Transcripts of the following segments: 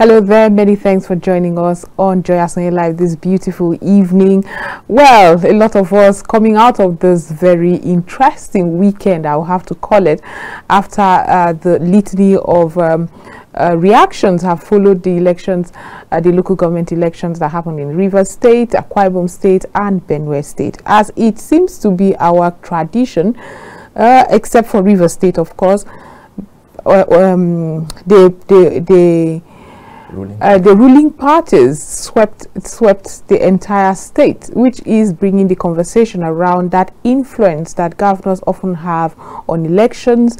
Hello there, many thanks for joining us on Joy Asonye Live this beautiful evening. Well, a lot of us coming out of this very interesting weekend, I'll have to call it, after the litany of reactions have followed the elections, the local government elections that happened in Rivers State, Akwa Ibom State and Benue State. As it seems to be our tradition, except for Rivers State, of course, the ruling parties swept the entire state, which is bringing the conversation around that influence that governors often have on elections.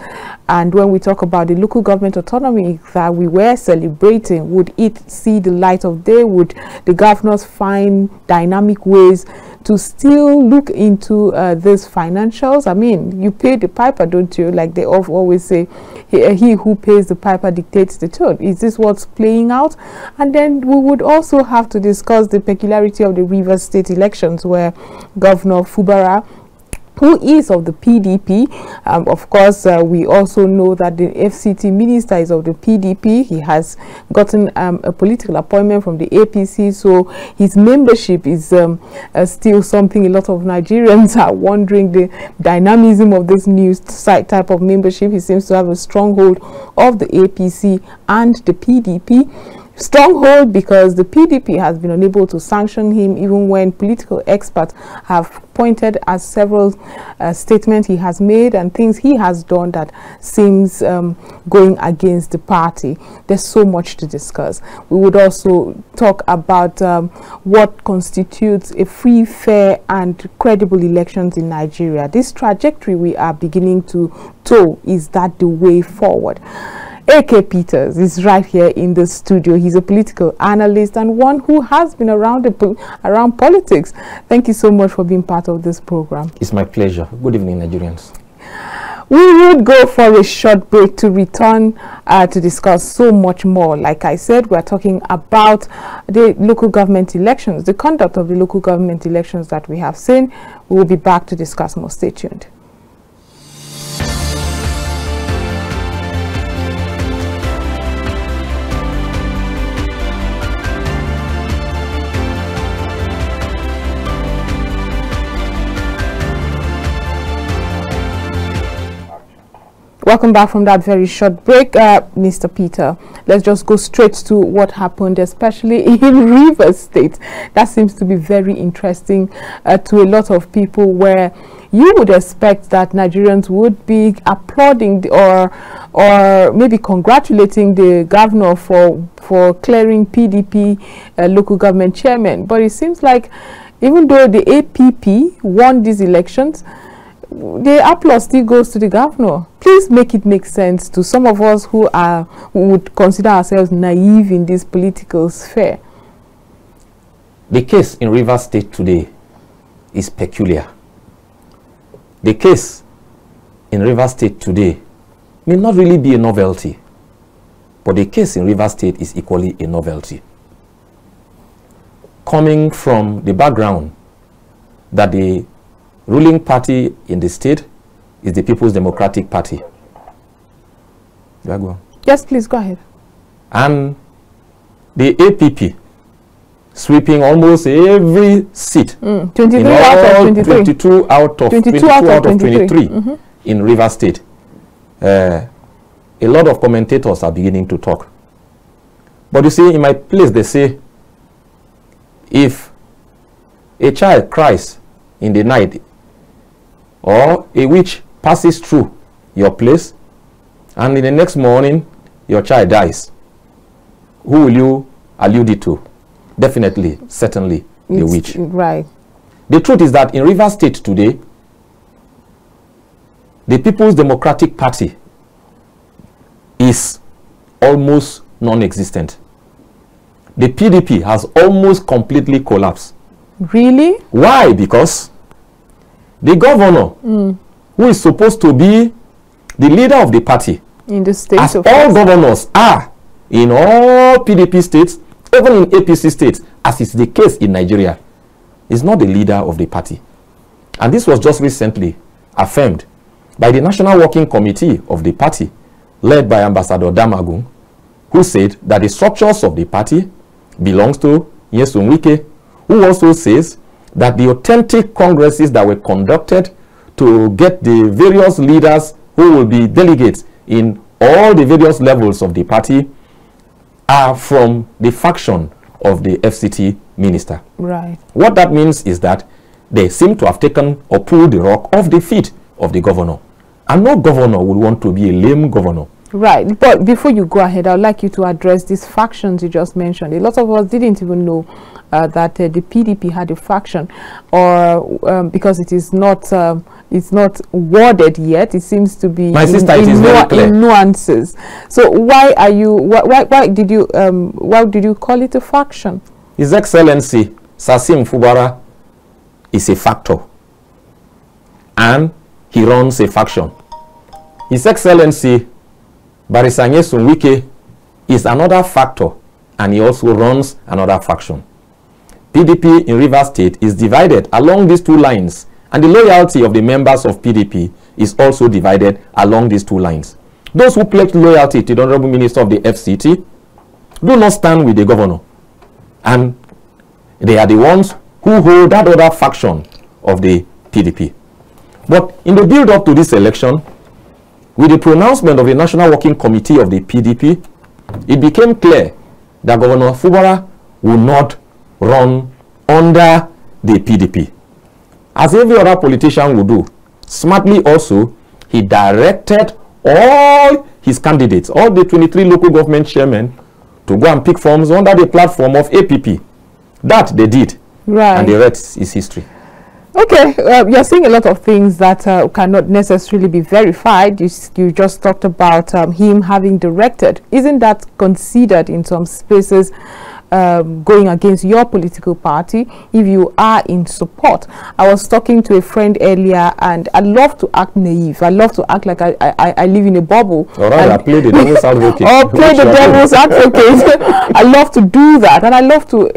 And when we talk about the local government autonomy that we were celebrating, would it see the light of day? Would the governors find dynamic ways to still look into these financials? I mean, you pay the piper, don't you? Like they always say, he who pays the piper dictates the tune. Is this what's playing out? And then we would also have to discuss the peculiarity of the Rivers State elections, where Governor Fubara, who is of the PDP, of course, we also know that the FCT minister is of the PDP. He has gotten a political appointment from the APC, so his membership is still something a lot of Nigerians are wondering, the dynamism of this new type of membership. He seems to have a stronghold of the APC and the PDP. Stronghold because the PDP has been unable to sanction him, even when political experts have pointed at several statements he has made and things he has done that seems going against the party. There's so much to discuss. We would also talk about what constitutes a free, fair and credible elections in Nigeria. This trajectory we are beginning to tow, is that the way forward? A.K. Peters is right here in the studio. He's a political analyst and one who has been around politics. Thank you so much for being part of this program. It's my pleasure. Good evening, Nigerians. We would go for a short break to return to discuss so much more. Like I said, we're talking about the local government elections, the conduct of the local government elections that we have seen. We will be back to discuss more. Stay tuned. Welcome back from that very short break. Mr. Peter, let's just go straight to what happened, especially in Rivers State. That seems to be very interesting to a lot of people, where you would expect that Nigerians would be applauding or maybe congratulating the governor for clearing PDP local government chairman. But it seems like even though the APP won these elections, the applause still goes to the governor. Please make it make sense to some of us who would consider ourselves naive in this political sphere. The case in Rivers State today is peculiar. The case in Rivers State today may not really be a novelty, but the case in Rivers State is equally a novelty. Coming from the background that the ruling party in the state is the People's Democratic Party. Yes, please go ahead. And the APP sweeping almost every seat. 22 out of 23 in Rivers State. A lot of commentators are beginning to talk. But you see, in my place they say, if a child cries in the night, or a witch passes through your place, and in the next morning your child dies, who will you allude it to? Definitely, certainly, the witch. Right. The truth is that in Rivers State today, the People's Democratic Party is almost non-existent. The PDP has almost completely collapsed. Really? Why? Because the governor, who is supposed to be the leader of the party, in the state, as all governors are in all PDP states, even in APC states, as is the case in Nigeria, is not the leader of the party. And this was just recently affirmed by the National Working Committee of the party, led by Ambassador Damagun, who said that the structures of the party belongs to Nyesom Wike, who also says that the authentic congresses that were conducted to get the various leaders who will be delegates in all the various levels of the party are from the faction of the FCT minister. Right. What that means is that they seem to have taken or pulled the rock off the feet of the governor. And no governor would want to be a lame governor. Right. But before you go ahead, I would like you to address these factions you just mentioned. A lot of us didn't even know that the PDP had a faction, or because it's not worded yet. It seems to be in nuances. So why are you? Why did you call it a faction? His Excellency Sasim Fubara is a factor, and he runs a faction. His Excellency Barrister Nyesom Wike is another factor, and he also runs another faction. PDP in Rivers State is divided along these two lines, and the loyalty of the members of PDP is also divided along these two lines. Those who pledge loyalty to the Honorable Minister of the FCT do not stand with the governor, and they are the ones who hold that other faction of the PDP. But in the build-up to this election, with the pronouncement of the National Working Committee of the PDP, it became clear that Governor Fubara would not run under the PDP. As every other politician would do, smartly also, he directed all his candidates, all the 23 local government chairmen, to go and pick forms under the platform of APP. That they did. Right. And the rest is history. Okay, you're seeing a lot of things that cannot necessarily be verified. You just talked about him having directed. Isn't that considered in some spaces going against your political party if you are in support? I was talking to a friend earlier, and I love to act naive. I love to act like I live in a bubble. All right, I play the devil's advocate. Or play the devil's advocate. I love to do that, and I love to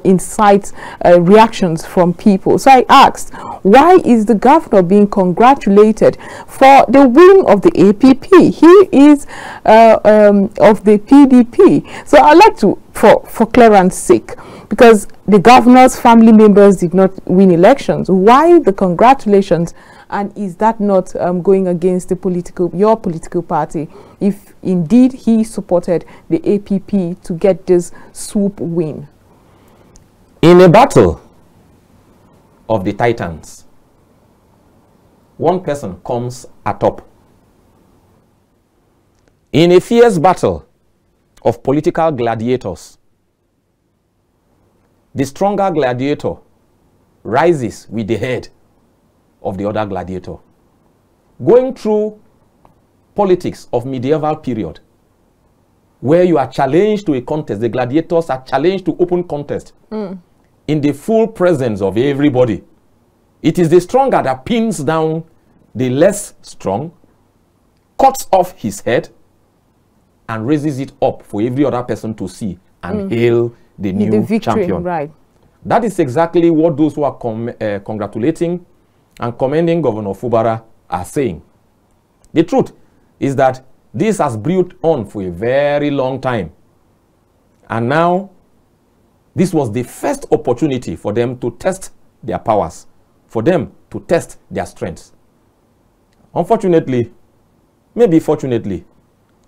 incite reactions from people. So I asked, why is the governor being congratulated for the win of the APP? He is of the PDP. So I'd like to, for clearance sake, because the governor's family members did not win elections, why the congratulations? And is that not going against your political party, if indeed he supported the APP to get this swoop win? In a battle of the titans, one person comes atop. In a fierce battle of political gladiators, the stronger gladiator rises with the head of the other gladiator. Going through politics of medieval period, where you are challenged to a contest, the gladiators are challenged to open contest in the full presence of everybody. It is the stronger that pins down the less strong, cuts off his head, and raises it up for every other person to see and hail the new victory, champion. Right. That is exactly what those who are congratulating and commending Governor Fubara are saying. The truth is that this has brewed on for a very long time. And now, this was the first opportunity for them to test their powers, for them to test their strengths. Unfortunately, maybe fortunately,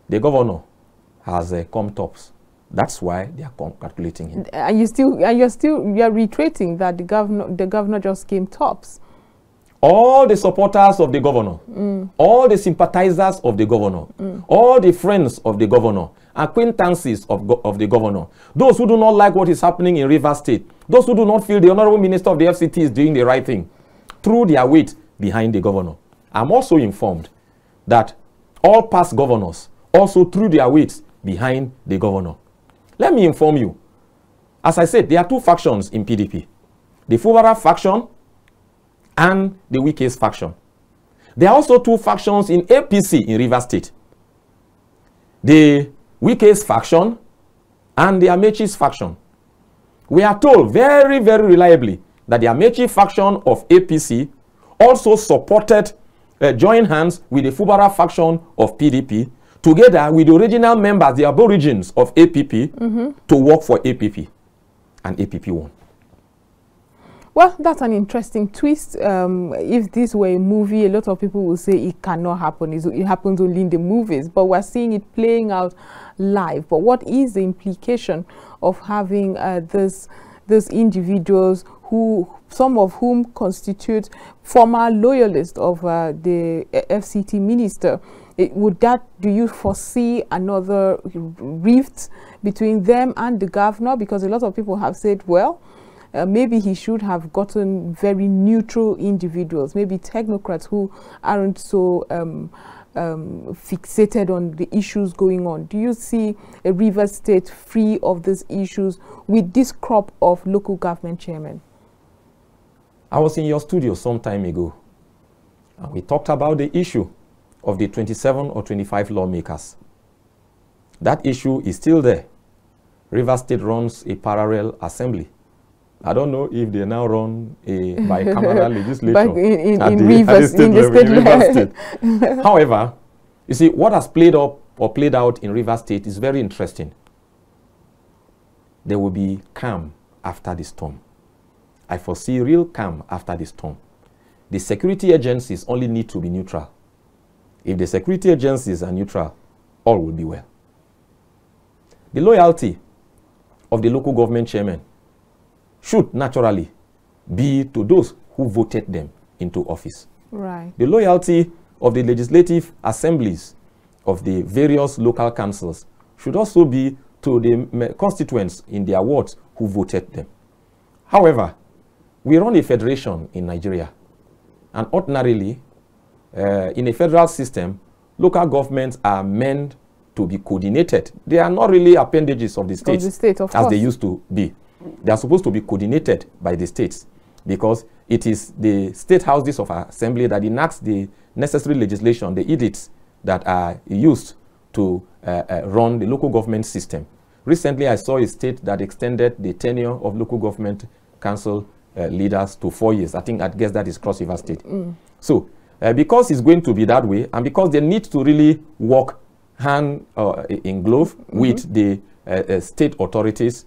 the governor has come tops. That's why they are congratulating him. And you're reiterating that the governor just came tops. All the supporters of the governor, all the sympathizers of the governor, all the friends of the governor, acquaintances of the governor, those who do not like what is happening in Rivers State, those who do not feel the Honorable Minister of the FCT is doing the right thing, threw their weight behind the governor. I'm also informed that all past governors also threw their weight behind the governor. Let me inform you. As I said, there are two factions in PDP. The Fubara faction and the Wike's faction. There are also two factions in APC in Rivers State. The Wike's faction and the Amechi's faction. We are told very, very reliably that the Amechi faction of APC also supported, joined hands with the Fubara faction of PDP together with the original members, the aborigines of APP, to work for APP. And APP won. Well, that's an interesting twist. If this were a movie, a lot of people will say it cannot happen. It happens only in the movies, but we're seeing it playing out live. But what is the implication of having these individuals, who some of whom constitute former loyalists of the FCT minister? Do you foresee another rift between them and the governor? Because a lot of people have said, well, maybe he should have gotten very neutral individuals, maybe technocrats who aren't so fixated on the issues going on. Do you see a Rivers State free of these issues with this crop of local government chairmen? I was in your studio some time ago, and we talked about the issue of the 27 or 25 lawmakers. That issue is still there. Rivers State runs a parallel assembly. I don't know if they now run a bicameral legislation in the state level. However, you see, what has played out in Rivers State is very interesting. There will be calm after the storm. I foresee real calm after the storm. The security agencies only need to be neutral. If the security agencies are neutral, all will be well. The loyalty of the local government chairman should naturally be to those who voted them into office. Right. The loyalty of the legislative assemblies of the various local councils should also be to the constituents in their wards who voted them. However, we run a federation in Nigeria, and ordinarily, in a federal system, local governments are meant to be coordinated. They are not really appendages of the states as they used to be. They are supposed to be coordinated by the states, because it is the state houses of assembly that enacts the necessary legislation, the edicts that are used to run the local government system. Recently, I saw a state that extended the tenure of local government council leaders to 4 years. I guess that is Cross River State. So, because it's going to be that way, and because they need to really work hand in glove with the state authorities,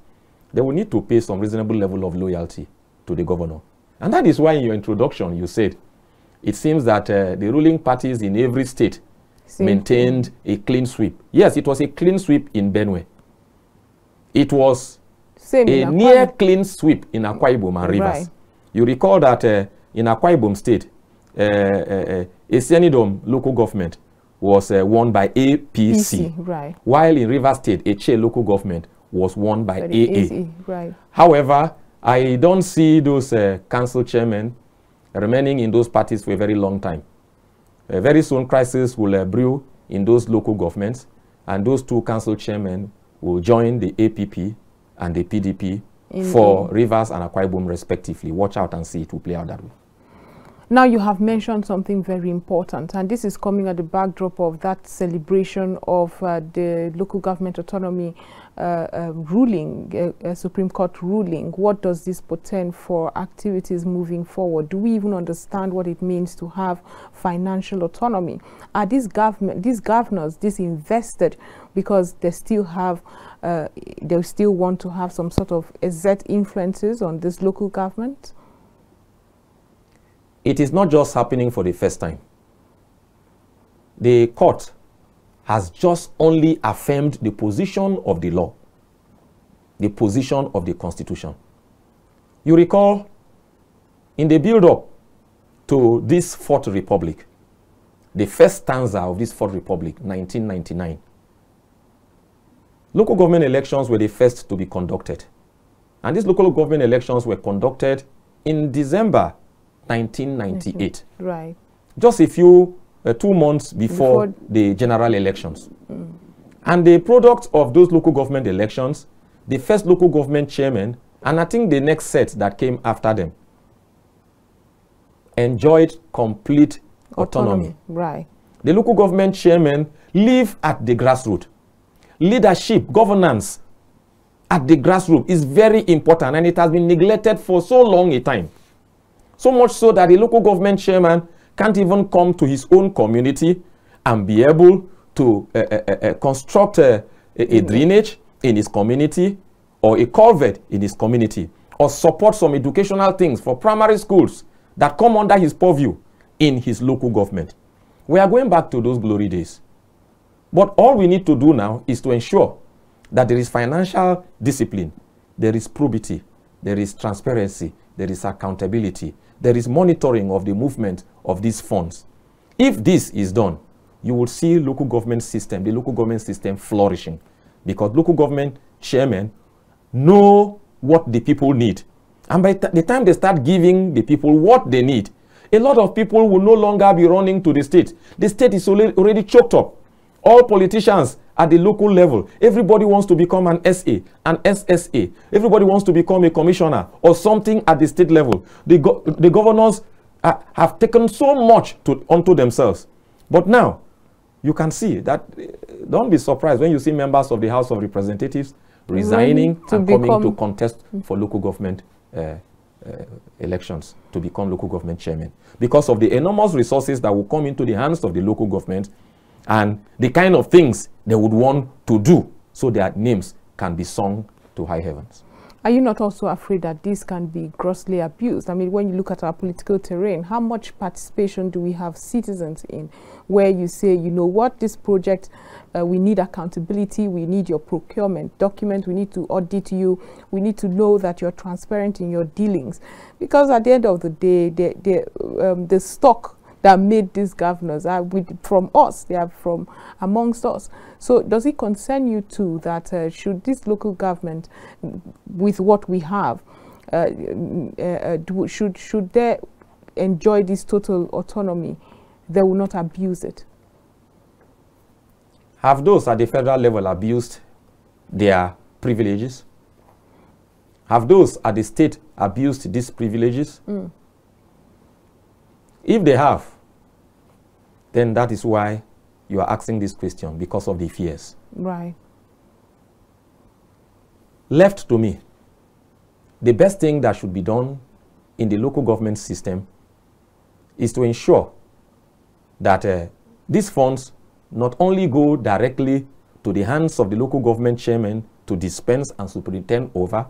they will need to pay some reasonable level of loyalty to the governor. And that is why in your introduction you said, it seems that the ruling parties in every state maintained a clean sweep. Yes, it was a clean sweep in Benue. It was a near clean sweep in Akwa Ibom and Rivers. Right. You recall that in Akwa Ibom State, Esienidom local government was won by APC, right. While in Rivers State, Eche local government was won by AA. Right. However, I don't see those council chairmen remaining in those parties for a very long time. Very soon, crisis will brew in those local governments, and those two council chairmen will join the APP and the PDP for Rivers and Akwa Ibom respectively. Watch out and see it will play out that way. Now, you have mentioned something very important, and this is coming at the backdrop of that celebration of the local government autonomy ruling, Supreme Court ruling. What does this portend for activities moving forward? Do we even understand what it means to have financial autonomy? Are these governors disinvested because they still have, they still want to have some sort of exert influences on this local government? It is not just happening for the first time. The court has just only affirmed the position of the law, the position of the Constitution. You recall, in the build-up to this Fourth Republic, the first stanza of this Fourth Republic, 1999, local government elections were the first to be conducted. And these local government elections were conducted in December 1998. Right. Just a few, 2 months before the general elections. And the product of those local government elections, the first local government chairman, and I think the next set that came after them, enjoyed complete autonomy. Right. The local government chairman live at the grassroots. Leadership, governance at the grassroots is very important, and it has been neglected for so long a time. So much so that the local government chairman can't even come to his own community and be able to construct a drainage in his community or a culvert in his community, or support some educational things for primary schools that come under his purview in his local government. We are going back to those glory days. But all we need to do now is to ensure that there is financial discipline, there is probity, there is transparency, there is accountability, there is monitoring of the movement of these funds. If this is done, you will see local government system, the local government system flourishing, because local government chairmen know what the people need. And by the time they start giving the people what they need, a lot of people will no longer be running to the state. The state is already choked up. All politicians at the local level, everybody wants to become an SA, an SSA. Everybody wants to become a commissioner or something at the state level. The governors have taken so much onto themselves. But now, you can see that, don't be surprised when you see members of the House of Representatives resigning and coming to contest for local government elections to become local government chairman, because of the enormous resources that will come into the hands of the local government and the kind of things they would want to do so their names can be sung to high heavens. Are you not also afraid that this can be grossly abused? I mean, when you look at our political terrain, how much participation do we have citizens in, where you say, you know what, this project, we need accountability, we need your procurement document, we need to audit you, we need to know that you're transparent in your dealings. Because at the end of the day, the stock that made these governors are from us, they are from amongst us. So does it concern you too that should this local government, with what we have, should they enjoy this total autonomy, they will not abuse it? Have those at the federal level abused their privileges? Have those at the state abused these privileges? If they have, then that is why you are asking this question, because of the fears. Right. Left to me, the best thing that should be done in the local government system is to ensure that these funds not only go directly to the hands of the local government chairman to dispense and superintend over,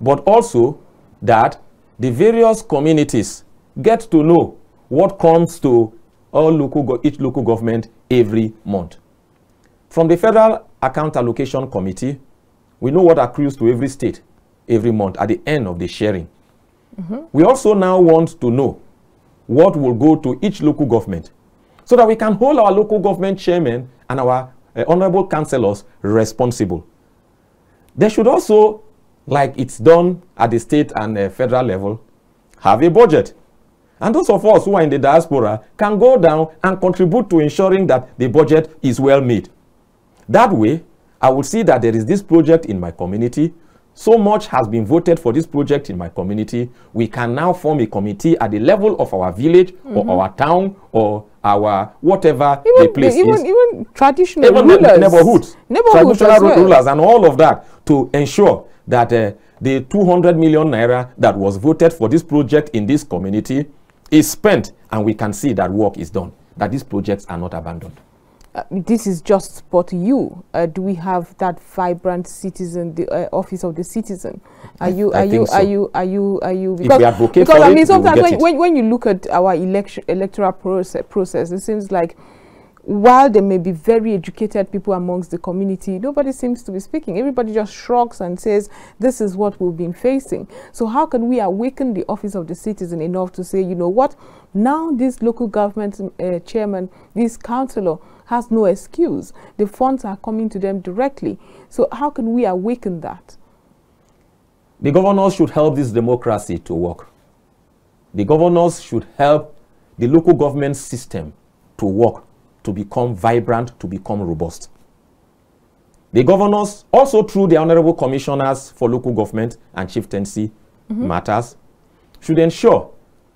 but also that the various communities get to know what comes to each local government every month. From the Federal Account Allocation Committee, we know what accrues to every state every month at the end of the sharing. We also now want to know what will go to each local government, so that we can hold our local government chairmen and our honorable councillors responsible. They should also, like it's done at the state and federal level, have a budget. And those of us who are in the diaspora can go down and contribute to ensuring that the budget is well made. That way, I will see that there is this project in my community. So much has been voted for this project in my community. We can now form a committee at the level of our village or our town or our whatever the place is. Even traditional rulers. Neighborhoods. Traditional well. rulers and all of that, to ensure that the 200 million naira that was voted for this project in this community is spent, and we can see that work is done, that these projects are not abandoned. This is just but you. Do we have that vibrant citizen, the office of the citizen? Are you? Because if we advocate because for I mean, it, sometimes when you look at our electoral process, it seems like while there may be very educated people amongst the community, nobody seems to be speaking. Everybody just shrugs and says, this is what we've been facing. So how can we awaken the office of the citizen enough to say, you know what, now this local government chairman, this councillor has no excuse. The funds are coming to them directly. So how can we awaken that? The governors should help this democracy to work. The governors should help the local government system to work, to become vibrant, to become robust. The governors, also through the honorable commissioners for local government and chieftaincy matters, should ensure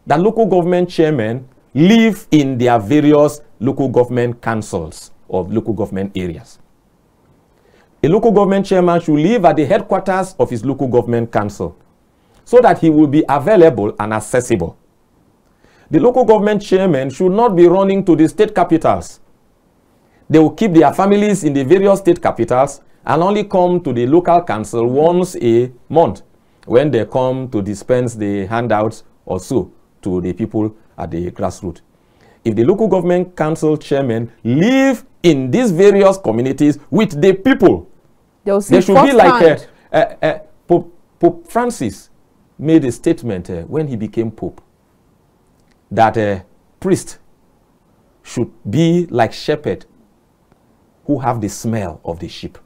that local government chairmen live in their various local government councils or local government areas. A local government chairman should live at the headquarters of his local government council so that he will be available and accessible. The local government chairman should not be running to the state capitals. They will keep their families in the various state capitals and only come to the local council once a month when they come to dispense the handouts or so to the people at the grassroots. If the local government council chairmen live in these various communities with the people, they should be like Pope Francis made a statement when he became Pope that priests should be like shepherds who have the smell of the sheep.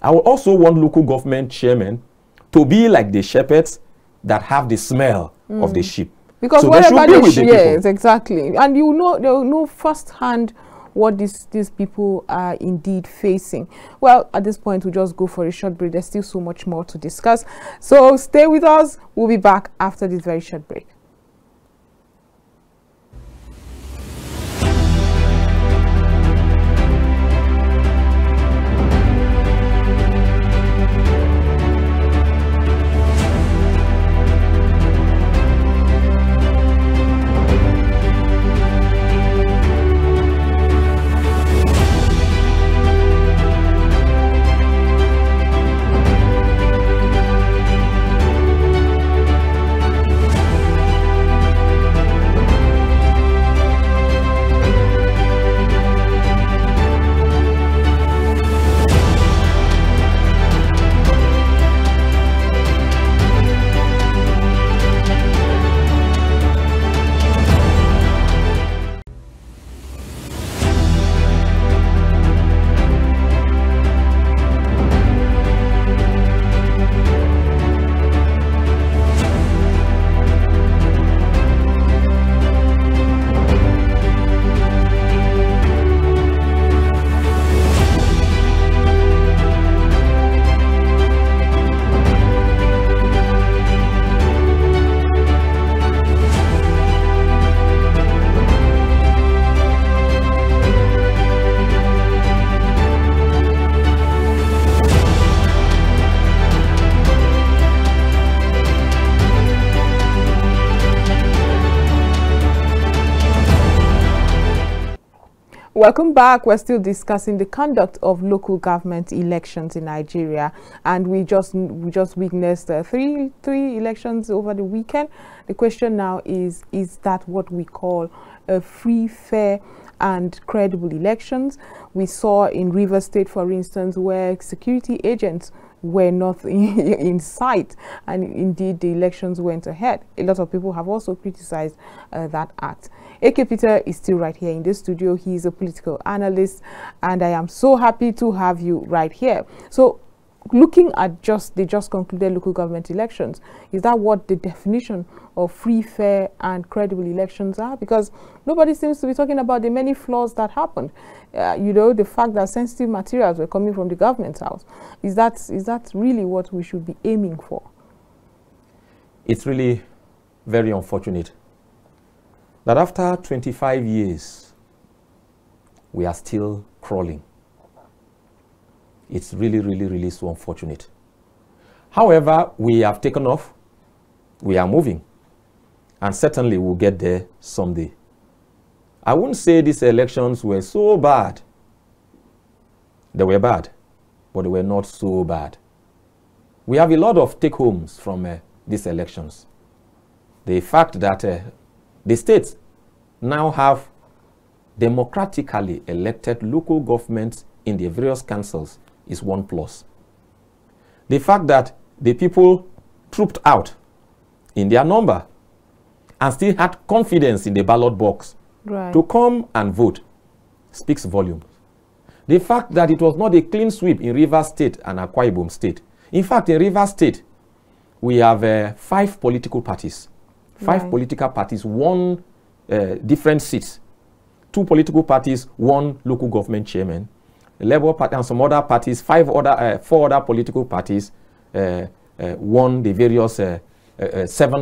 I would also want local government chairmen to be like the shepherds that have the smell of the sheep. Because so whatever they should, yes, exactly. And you know, they'll know firsthand what these people are indeed facing. Well, at this point, we'll just go for a short break. There's still so much more to discuss. So stay with us. We'll be back after this very short break. Welcome back. We're still discussing the conduct of local government elections in Nigeria, and we just witnessed three elections over the weekend. The question now is that what we call a free, fair and credible elections? We saw in Rivers State, for instance, where security agents were not in sight, and indeed the elections went ahead. A lot of people have also criticized that act. AK Peter is still right here in the studio. He's a political analyst, and I am so happy to have you right here. So looking at the just concluded local government elections, is that what the definition of free, fair and credible elections are? Because nobody seems to be talking about the many flaws that happened. You know, the fact that sensitive materials were coming from the government's house. Is that really what we should be aiming for? It's really very unfortunate that after 25 years, we are still crawling. It's really, really, really so unfortunate. However, we have taken off. We are moving. And certainly we'll get there someday. I wouldn't say these elections were so bad. They were bad, but they were not so bad. We have a lot of take-homes from these elections. The fact that the states now have democratically elected local governments in their various councils is one plus. The fact that the people trooped out in their number and still had confidence in the ballot box to come and vote speaks volumes. The fact that it was not a clean sweep in Rivers State and Akwa Ibom State. In fact, in Rivers State, we have 5 political parties. 5 political parties won different seats. 2 political parties won local government chairman. The Labour Party and some other parties, 4 other political parties won the various 7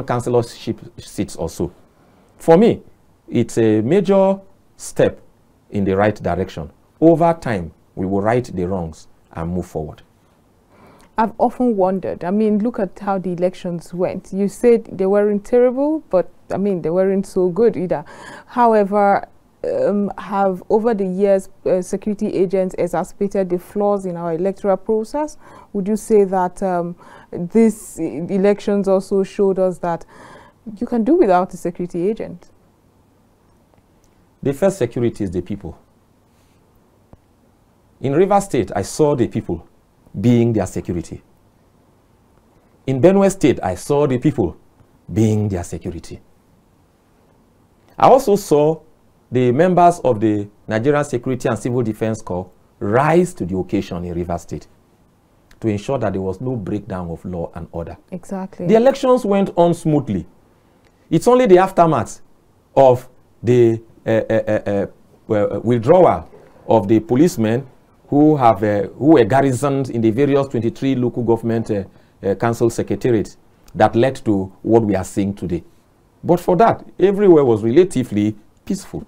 councillorship seats or so. For me, it's a major step in the right direction. Over time, we will right the wrongs and move forward. I've often wondered, I mean, look at how the elections went. You said they weren't terrible, but I mean, they weren't so good either. However, have over the years security agents exacerbated the flaws in our electoral process? Would you say that these elections also showed us that you can do without a security agent? The first security is the people. In Rivers State, I saw the people being their security. In Benue State, I saw the people being their security. I also saw the members of the Nigerian Security and Civil Defense Corps rise to the occasion in Rivers State to ensure that there was no breakdown of law and order. Exactly. The elections went on smoothly. It's only the aftermath of the withdrawal of the policemen who were garrisoned in the various 23 local government council secretariats that led to what we are seeing today. But for that, everywhere was relatively peaceful.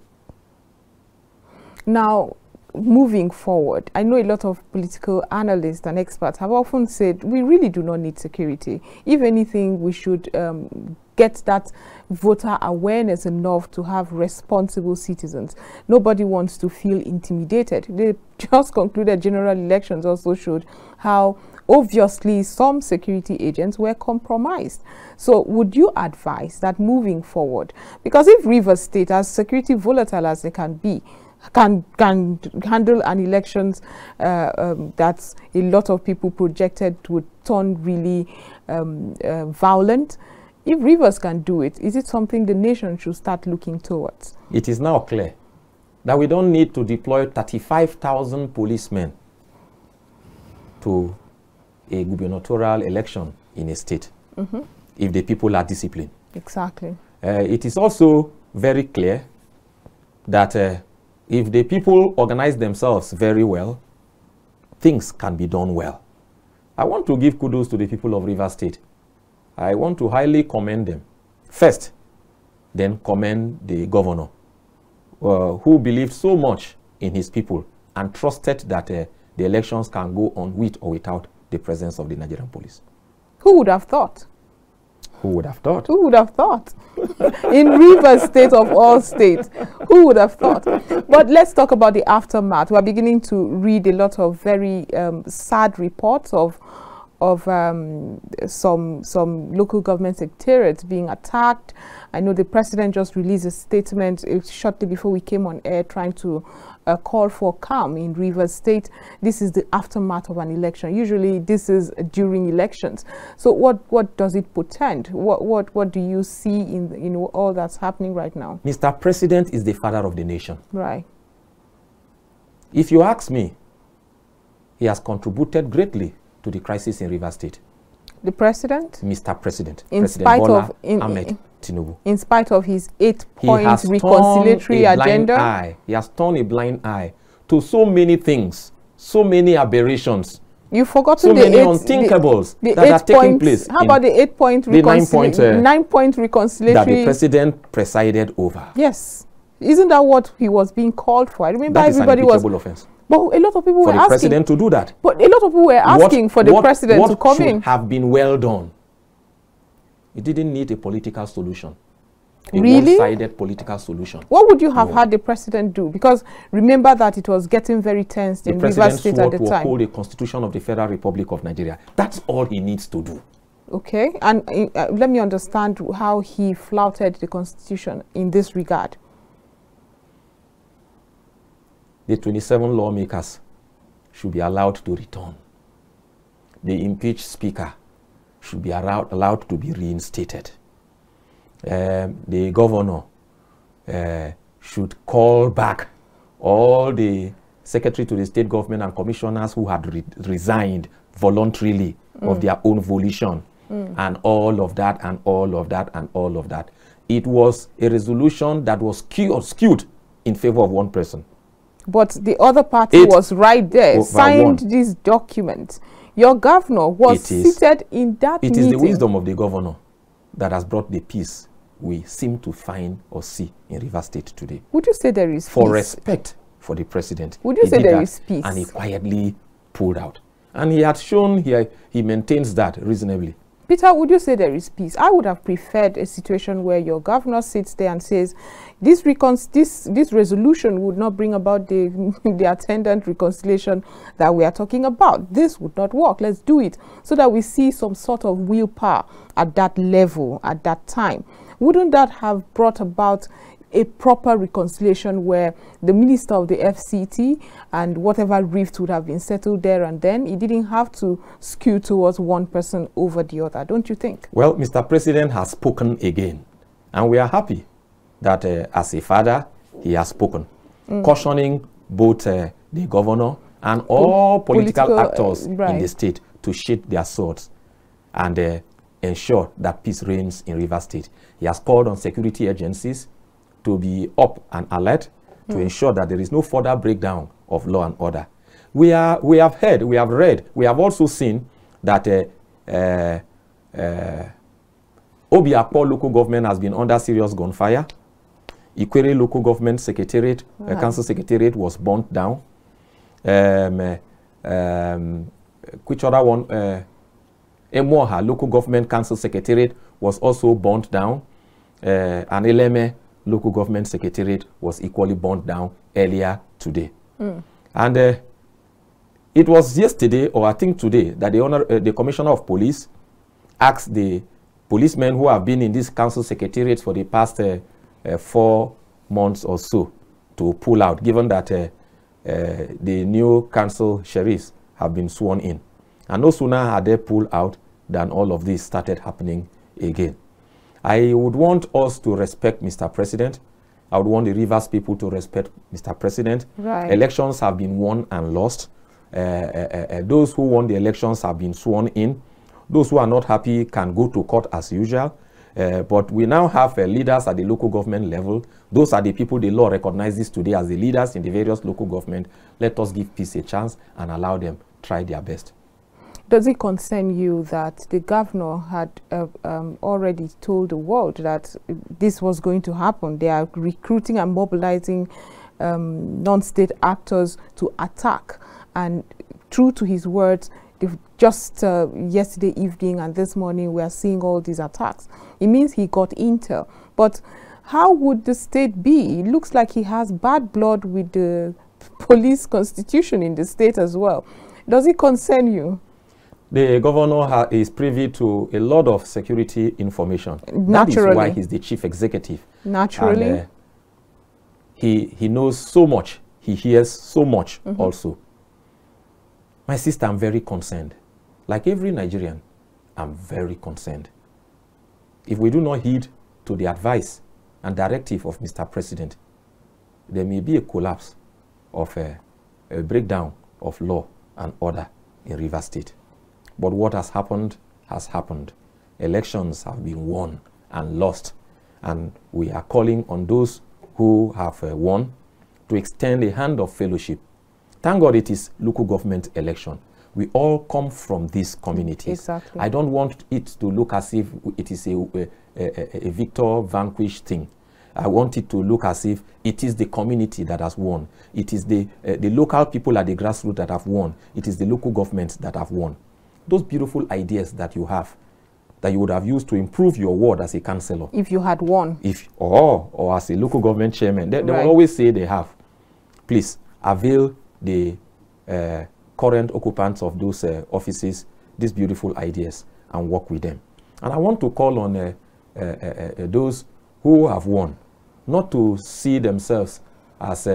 Now, moving forward, I know a lot of political analysts and experts have often said we really do not need security. If anything, we should get that voter awareness enough to have responsible citizens. Nobody wants to feel intimidated. They just concluded general elections also showed how obviously some security agents were compromised. So would you advise that moving forward, because if Rivers State, as security volatile as they can be, can handle an elections that's a lot of people projected would turn really violent, if Rivers can do it, is it something the nation should start looking towards? It is now clear that we don't need to deploy 35,000 policemen to a gubernatorial election in a state if the people are disciplined. Exactly. It is also very clear that if the people organize themselves very well, things can be done well. I want to give kudos to the people of Rivers State. I want to highly commend them. First, then commend the governor, who believed so much in his people and trusted that the elections can go on with or without the presence of the Nigerian police. Who would have thought? Who would have thought? Who would have thought? In Rivers State of all states, who would have thought? But let's talk about the aftermath. We're beginning to read a lot of very sad reports of some local government secretariats being attacked. I know the president just released a statement shortly before we came on air trying to call for calm in Rivers State. This is the aftermath of an election. Usually this is during elections. So what does it portend? What do you see in all that's happening right now? Mr. President is the father of the nation. Right. If you ask me, he has contributed greatly to the crisis in Rivers State. The president? Mr. President. In President spite Bola of Ahmed Tinubu. In spite of his 8-point reconciliatory agenda? He has turned a blind eye to so many things, so many aberrations. You've forgotten so many unthinkables that are taking place. How about the 8-point reconciliatory? 9-point reconciliatory that the president presided over. Yes. Isn't that what he was being called for? I remember that everybody is an impeachable offense. But a lot of people were asking. For the president to do that. But a lot of people were asking for the president to come in. What should have been well done? It didn't need a political solution. A one-sided political solution. What would you have had the president do? Because remember that it was getting very tense in Rivers State at the time. The president swore to uphold the Constitution of the Federal Republic of Nigeria. That's all he needs to do. Okay. And let me understand how he flouted the Constitution in this regard. The 27 lawmakers should be allowed to return. The impeached speaker should be allowed to be reinstated. The governor should call back all the secretary to the state government and commissioners who had resigned voluntarily of their own volition, and all of that, and all of that, and all of that. It was a resolution that was skewed in favor of one person. But the other party was right there, signed this document. Your governor was seated in that meeting. It is the wisdom of the governor that has brought the peace we seem to find or see in Rivers State today. Would you say there is peace? For respect for the president. Would you say there is peace? And he quietly pulled out. And he had shown he maintains that reasonably. Peter, would you say there is peace? I would have preferred a situation where your governor sits there and says, this resolution would not bring about the attendant reconciliation that we are talking about. This would not work. Let's do it. So that we see some sort of willpower at that level, at that time. Wouldn't that have brought about a proper reconciliation where the minister of the FCT and whatever rift would have been settled there and then? It didn't have to skew towards one person over the other, don't you think? Well, Mr. President has spoken again, and we are happy that as a father, he has spoken, cautioning both the governor and all political actors in the state to sheath their swords and ensure that peace reigns in Rivers State. He has called on security agencies to be up and alert to ensure that there is no further breakdown of law and order. We have heard, we have read, we have also seen that Obiakpo local government has been under serious gunfire. Ikwere local government secretariat, council secretariat was burnt down. Which other one? Emoha local government council secretariat was also burnt down. And Eleme local government secretariat was equally burnt down earlier today. And it was yesterday, or I think today, that the Commissioner of Police asked the policemen who have been in this council secretariat for the past 4 months or so to pull out, given that the new council sheriffs have been sworn in. And no sooner had they pulled out than all of this started happening again. I would want us to respect Mr. President. I would want the Rivers people to respect Mr. President. Right. Elections have been won and lost. Those who won the elections have been sworn in. Those who are not happy can go to court as usual. But we now have leaders at the local government level. Those are the people the law recognizes today as the leaders in the various local government. Let us give peace a chance and allow them try their best. Does it concern you that the governor had already told the world that this was going to happen? They are recruiting and mobilizing non-state actors to attack. And true to his words, just yesterday evening and this morning, we are seeing all these attacks. It means he got intel. But how would the state be? It looks like he has bad blood with the police constitution in the state as well. Does it concern you? The governor is privy to a lot of security information. Naturally. That is why he's the chief executive. Naturally. And, he knows so much. He hears so much also. My sister, I'm very concerned. Like every Nigerian, I'm very concerned. If we do not heed to the advice and directive of Mr. President, there may be a collapse of a breakdown of law and order in Rivers State. But what has happened has happened. Elections have been won and lost. And we are calling on those who have won to extend a hand of fellowship. Thank God it is local government election. We all come from these communities. Exactly. I don't want it to look as if it is a victor vanquished thing. I want it to look as if it is the community that has won. It is the local people at the grassroots that have won. It is the local governments that have won. Those beautiful ideas that you have, that you would have used to improve your ward as a councillor. If you had won. Or as a local government chairman. They will always say they have. Please, avail the current occupants of those offices these beautiful ideas and work with them. And I want to call on those who have won, not to see themselves as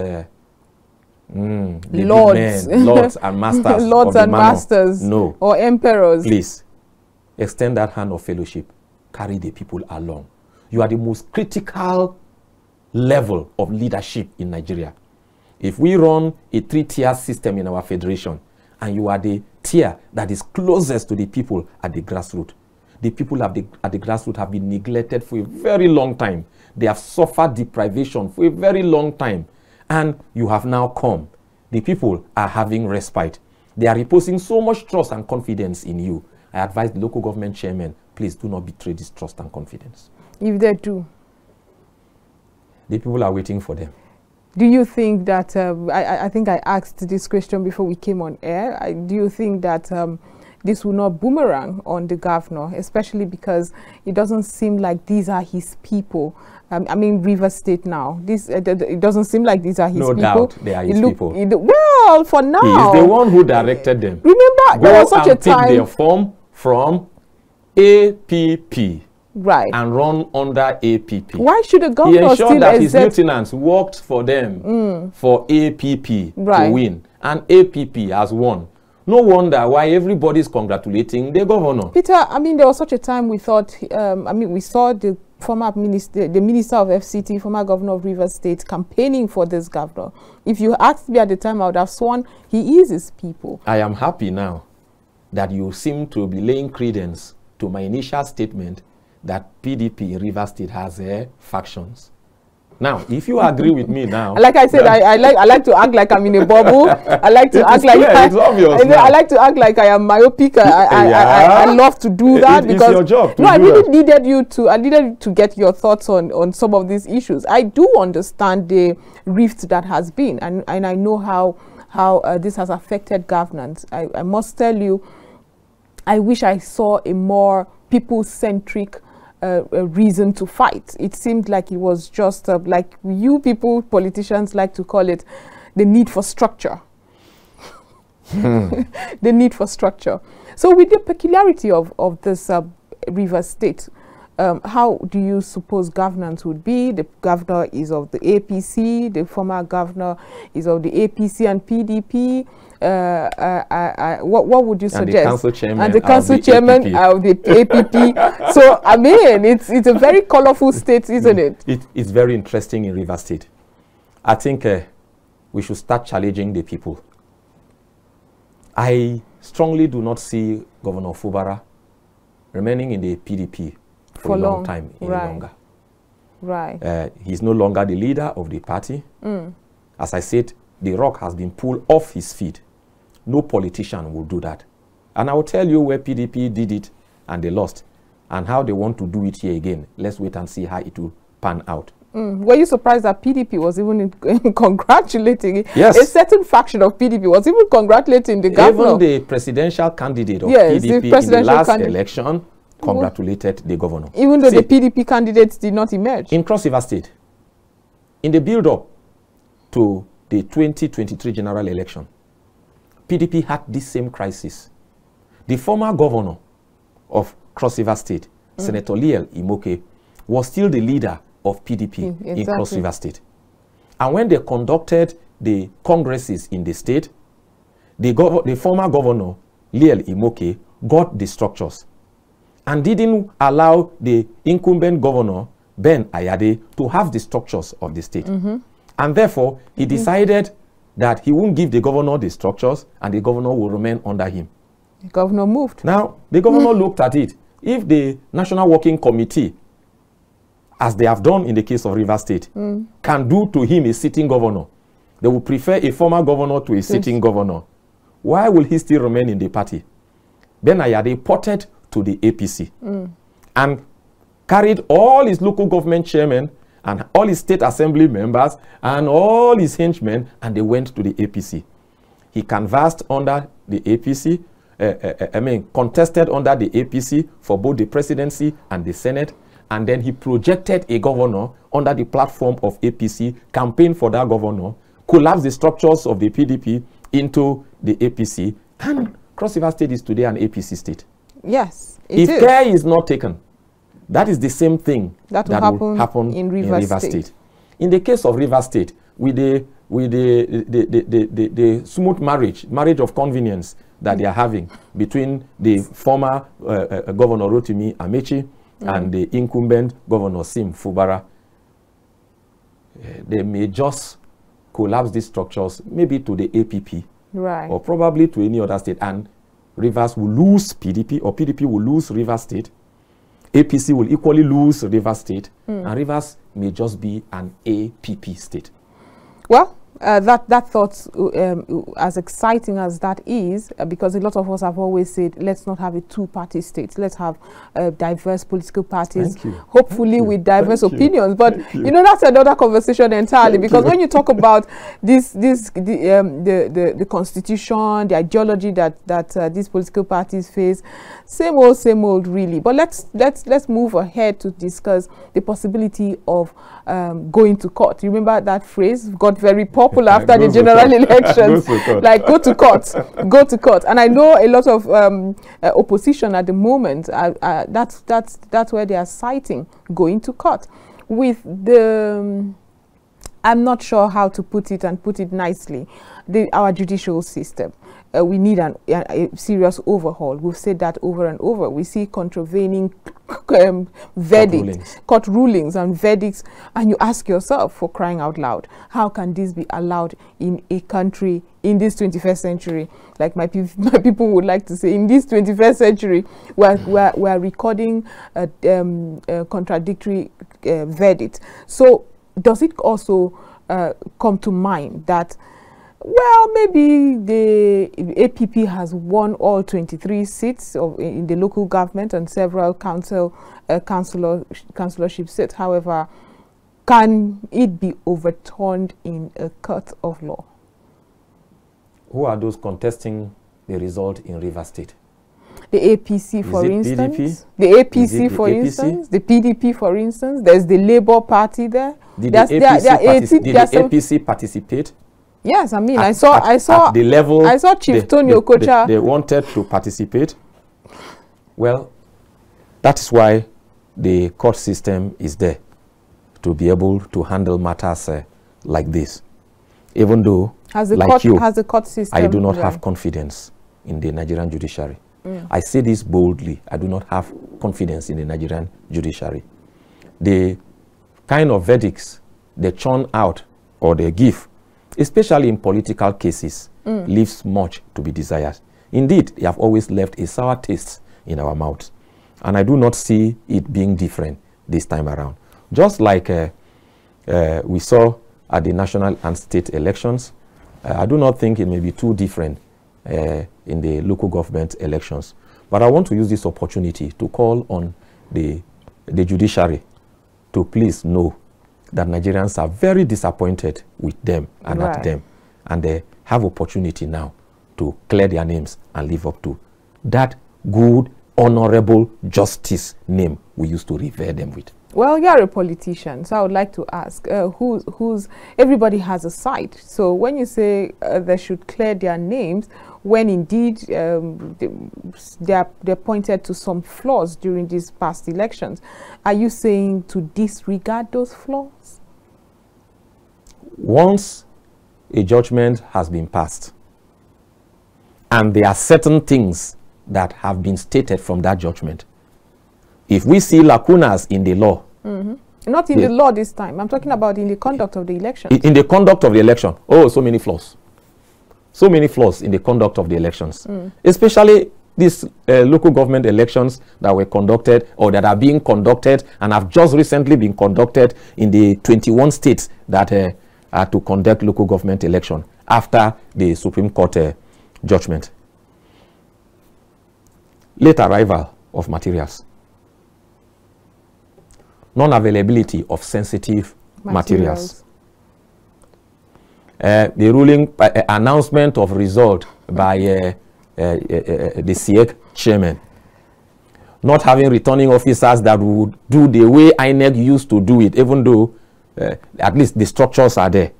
lords and masters. Lords and masters. No. Or emperors. Please, extend that hand of fellowship. Carry the people along. You are the most critical level of leadership in Nigeria. If we run a 3-tier system in our federation, and you are the tier that is closest to the people at the grassroots, the people at the grassroots have been neglected for a very long time. They have suffered deprivation for a very long time. And you have now come. The people are having respite. They are reposing so much trust and confidence in you. I advise the local government chairman, please do not betray this trust and confidence. If they do? The people are waiting for them. Do you think that, I think I asked this question before we came on air, do you think that this will not boomerang on the governor, especially because it doesn't seem like these are his people. I mean, Rivers State now. It doesn't seem like these are his people. No doubt, they are his people. Well, for now, he is the one who directed them. Remember, there was such a time. Take their form from APP. Right. And run under APP. Why should the governor he ensured that his exempt lieutenants worked for them for APP to win, and APP has won. No wonder why everybody is congratulating the governor. Peter, I mean, there was such a time we thought, we saw the former minister, the minister of FCT, former governor of Rivers State, campaigning for this governor. If you asked me at the time, I would have sworn he is his people. I am happy now that you seem to be laying credence to my initial statement that PDP in Rivers State has factions. Now, if you agree with me now, like I said, I like to act like I'm in a bubble. I like to act like I like to act like I am myopic. I love to do that because it's your job. I really needed you to. I needed to get your thoughts on some of these issues. I do understand the rift that has been, and I know how this has affected governance. I must tell you, I wish I saw a more people-centric a reason to fight. It seemed like it was just like you people, politicians like to call it, the need for structure. The need for structure. So with the peculiarity of this Rivers State, how do you suppose governance would be? The governor is of the APC, the former governor is of the APC and PDP. What would you suggest? And the council chairman of the APP. So I mean, it's a very colorful state, isn't it? It's very interesting in Rivers State. I think we should start challenging the people. I strongly do not see Governor Fubara remaining in the PDP for a long time any longer. Right. He's no longer the leader of the party. As I said, the rug has been pulled off his feet. No politician will do that. And I will tell you where PDP did it and they lost, and how they want to do it here again. Let's wait and see how it will pan out. Were you surprised that PDP was even congratulating? Yes. A certain faction of PDP was even congratulating the governor. Even the presidential candidate of PDP in the last election congratulated the governor. Even though the PDP candidates did not emerge. In Cross River State, in the build-up to the 2023 general election, PDP had this same crisis. The former governor of Cross River State, Senator Liel Imoke, was still the leader of PDP in Cross River State. And when they conducted the congresses in the state, the former governor, Liel Imoke, got the structures and didn't allow the incumbent governor, Ben Ayade, to have the structures of the state. And therefore, he decided that he won't give the governor the structures and the governor will remain under him. The governor moved. Now, the governor looked at it. If the National Working Committee, as they have done in the case of Rivers State, can do to him a sitting governor, they will prefer a former governor to a sitting governor. Why will he still remain in the party? Ben Ayade ported to the APC and carried all his local government chairmen and all his state assembly members and all his henchmen, and they went to the APC. He canvassed under the APC, contested under the APC for both the presidency and the Senate, and then he projected a governor under the platform of APC, campaigned for that governor, collapsed the structures of the PDP into the APC, and Cross River State is today an APC state. Yes, if care is not taken, that is the same thing that will happen in Rivers State. In the case of Rivers State, with the smooth marriage of convenience that they are having between the former Governor Rotimi Amechi and the incumbent Governor Sim Fubara, they may just collapse these structures, maybe to the APP, or probably to any other state, and Rivers will lose PDP, or PDP will lose Rivers State. APC will equally lose Rivers State, and Rivers may just be an APP state. Well, that thought, as exciting as that is, because a lot of us have always said, let's not have a two-party state. Let's have diverse political parties, hopefully with diverse opinions. But you know, that's another conversation entirely. Because when you talk about the constitution, the ideology that these political parties face, same old, really. But let's move ahead to discuss the possibility of going to court. You remember that phrase got very popular after the general elections, like go to court. And I know a lot of opposition at the moment. That's where they are citing going to court with the. I'm not sure how to put it and put it nicely. Our judicial system. We need a serious overhaul. We've said that over and over. We see contravening verdicts, court rulings and verdicts, and you ask yourself, for crying out loud, how can this be allowed in a country in this 21st century? Like my people would like to say, in this 21st century, we're recording contradictory verdicts. So does it also come to mind that, well, maybe the APP has won all 23 seats in the local government and several councillorship seats. However, can it be overturned in a court of law? Who are those contesting the result in Rivers State? The APC, for instance. PDP? The APC, for instance. The PDP, for instance. There's the Labour Party there. Did the APC participate? Yes, I mean, I saw at the level I saw Chief Tony Okocha. They wanted to participate. Well, that is why the court system is there, to be able to handle matters like this. Even though, has the court system, I do not have confidence in the Nigerian judiciary. I say this boldly. I do not have confidence in the Nigerian judiciary. The kind of verdicts they churn out or they give, especially in political cases, leaves much to be desired. Indeed, they have always left a sour taste in our mouths. And I do not see it being different this time around. Just like we saw at the national and state elections, I do not think it may be too different in the local government elections. But I want to use this opportunity to call on the judiciary to please know that Nigerians are very disappointed with them and at them. And they have opportunity now to clear their names and live up to that good, honorable justice name we used to revere them with. Well, you're a politician, so I would like to ask, everybody has a side. So when you say they should clear their names, when indeed they're pointed to some flaws during these past elections, are you saying to disregard those flaws? Once a judgment has been passed, and there are certain things that have been stated from that judgment, if we see lacunas in the law, not in the law this time, I'm talking about in the conduct of the election. In the conduct of the election, so many flaws. So many flaws in the conduct of the elections, especially these local government elections that were conducted or that are being conducted and have just recently been conducted in the 21 states that are to conduct local government election after the Supreme Court judgment. Late arrival of materials. Non-availability of sensitive materials. The ruling announcement of result by the CIEC chairman. Not having returning officers that would do the way INEC used to do it, even though at least the structures are there.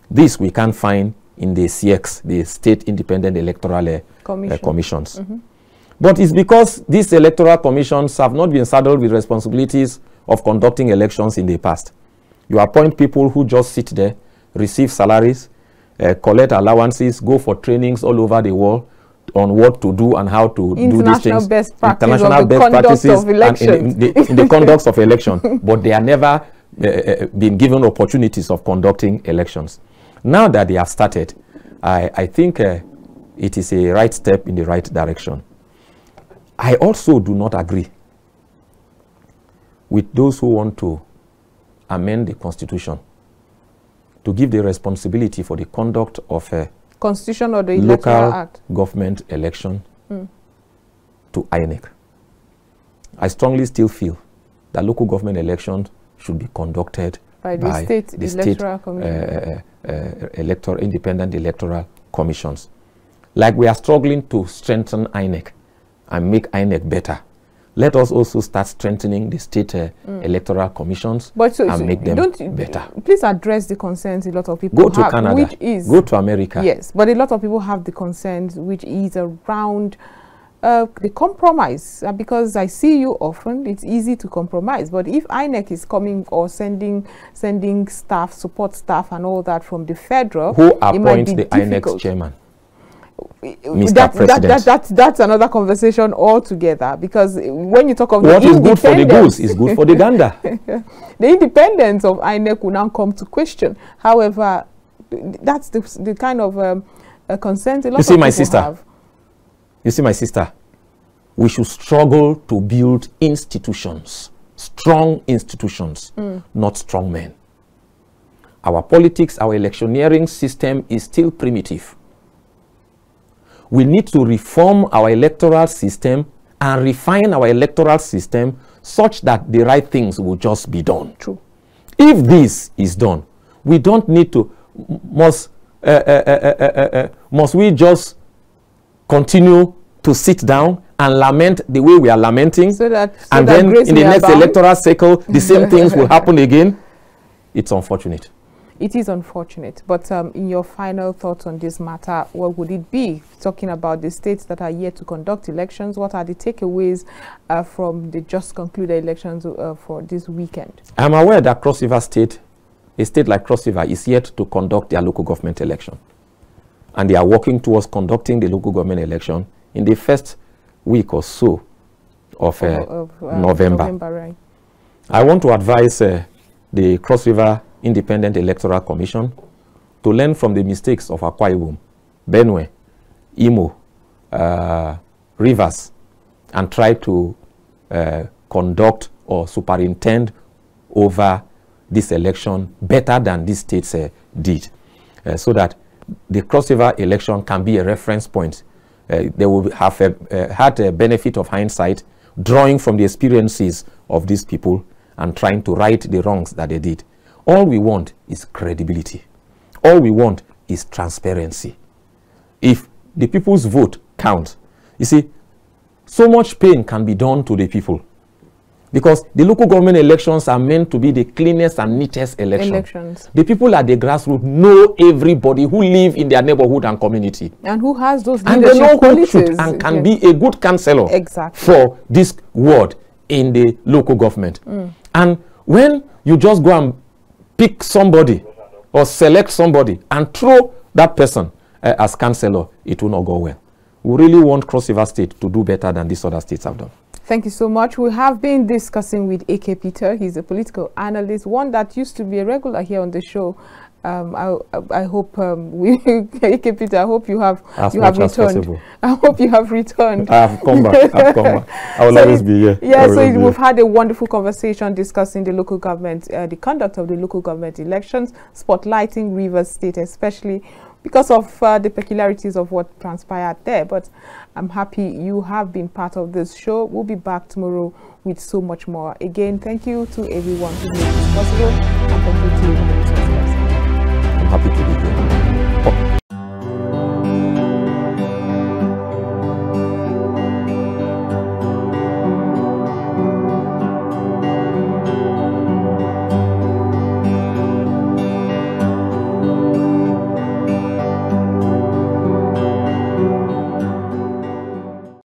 This we can't find in the CIECs, the State Independent Electoral Commissions. But it's because these electoral commissions have not been saddled with responsibilities of conducting elections in the past. You appoint people who just sit there, receive salaries, collect allowances, go for trainings all over the world on what to do and how to do these things. International best practices in the conduct of election. But they are never been given opportunities of conducting elections. Now that they have started, I think it is a right step in the right direction. I also do not agree with those who want to amend the Constitution to give the responsibility for the conduct of a Constitution or the Electoral Act government election to INEC. I strongly still feel that local government elections should be conducted by the state electoral commission, independent electoral commissions. Like we are struggling to strengthen INEC and make INEC better, let us also start strengthening the state electoral commissions and make them better. Please address the concerns a lot of people have. Go to Canada, which is, go to America. Yes, but a lot of people have the concerns which is around the compromise. Because I see you often, it's easy to compromise. But if INEC is coming or sending staff, support staff and all that from the federal, who appoints the INEC chairman? That's another conversation altogether, because when you talk of what is good for the goose is good for the gander. The independence of INEC will now come to question. However, that's the kind of consent a lot of people have. You see, my sister, we should struggle to build institutions, strong institutions, not strong men. Our politics, our electioneering system is still primitive. We need to reform our electoral system and refine our electoral system such that the right things will just be done. True. If this is done, we don't need to, must we just continue to sit down and lament the way we are lamenting, and then in the next electoral cycle, the same things will happen again? It's unfortunate. It is unfortunate, but in your final thoughts on this matter, what would it be? Talking about the states that are yet to conduct elections, what are the takeaways from the just concluded elections for this weekend? I'm aware that Cross River State, a state like Cross River, is yet to conduct their local government election. And they are working towards conducting the local government election in the first week or so of November. Right. I want to advise the Cross River Independent Electoral Commission to learn from the mistakes of Akwa Ibom, Benue, Imo, Rivers, and try to conduct or superintend over this election better than these states did, so that the Cross River election can be a reference point. They will have had a benefit of hindsight, drawing from the experiences of these people and trying to right the wrongs that they did. All we want is credibility. All we want is transparency. If the people's vote counts, you see, so much pain can be done to the people, because the local government elections are meant to be the cleanest and neatest elections. The people at the grassroots know everybody who live in their neighborhood and community, and who has those and they know who should and can be a good counselor for this ward in the local government. And when you just go and pick somebody or select somebody and throw that person as councillor, it will not go well. We really want Cross River State to do better than these other states have done. Thank you so much. We have been discussing with AK Peter. He's a political analyst, one that used to be a regular here on the show. I hope AK Peter, I hope you have returned. I hope you have returned. I have come back. I will always be here. Yeah, so we've had a wonderful conversation discussing the local government, the conduct of the local government elections, spotlighting Rivers State, especially because of the peculiarities of what transpired there. But I'm happy you have been part of this show. We'll be back tomorrow with so much more. Again, thank you to everyone who made this possible.